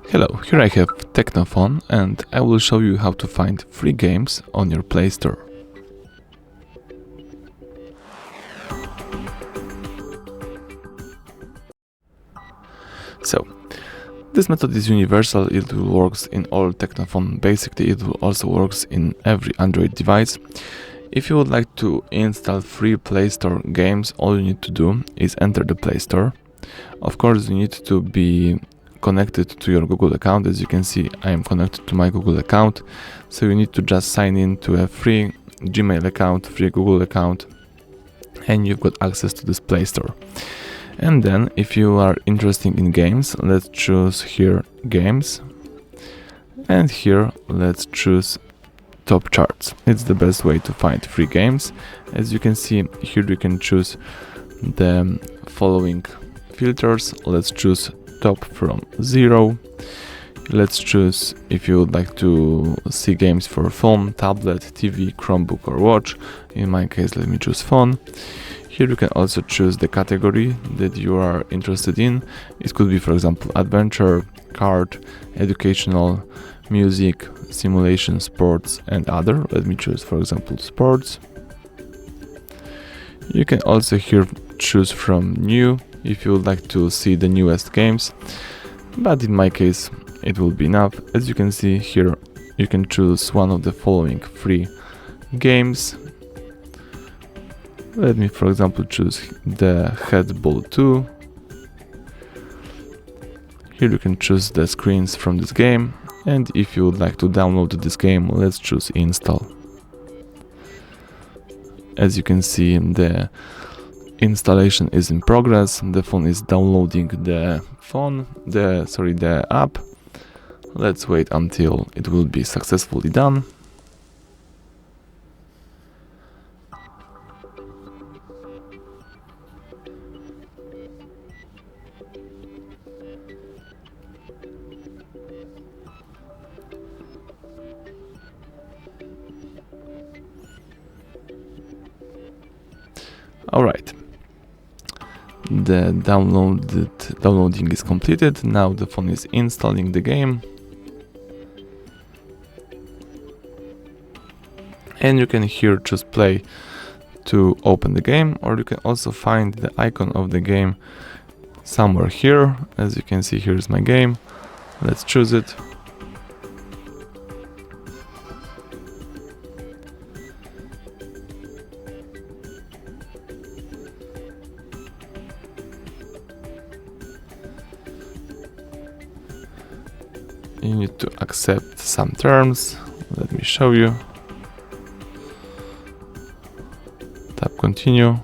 Hello, here I have TECNO Phone and I will show you how to find free games on your Play Store. So, this method is universal, it will work in all TECNO Phone. Basically, it will also work in every Android device. If you would like to install free Play Store games, all you need to do is enter the Play Store. Of course, you need to be connected to your Google account. As you can see, I am connected to my Google account, so you need to just sign in to a free Gmail account, free Google account, and you've got access to this Play Store. And then if you are interested in games, let's choose here games, and here let's choose top charts. It's the best way to find free games. As you can see here, you can choose the following filters. Let's choose top from 0. Let's choose if you would like to see games for phone, tablet, TV, Chromebook or watch. In my case, let me choose phone. Here you can also choose the category that you are interested in. It could be, for example, adventure, card, educational, music, simulation, sports and other. Let me choose, for example, sports. You can also here choose from new if you would like to see the newest games, but in my case it will be enough. As you can see here, you can choose one of the following free games. Let me, for example, choose the Headball 2. Here you can choose the screens from this game, and if you would like to download this game, let's choose install. As you can see, the installation is in progress. The phone is downloading the app. Let's wait until it will be successfully done. Alright. The downloading is completed. Now the phone is installing the game, and you can here choose play to open the game, or you can also find the icon of the game somewhere here. As you can see, here is my game. Let's choose it. You need to accept some terms. Let me show you. Tap continue.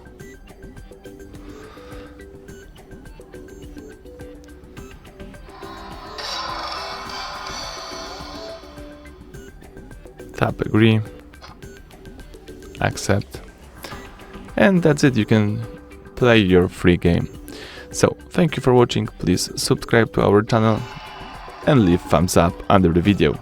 Tap agree. Accept. And that's it. You can play your free game. So thank you for watching. Please subscribe to our channel and leave thumbs up under the video.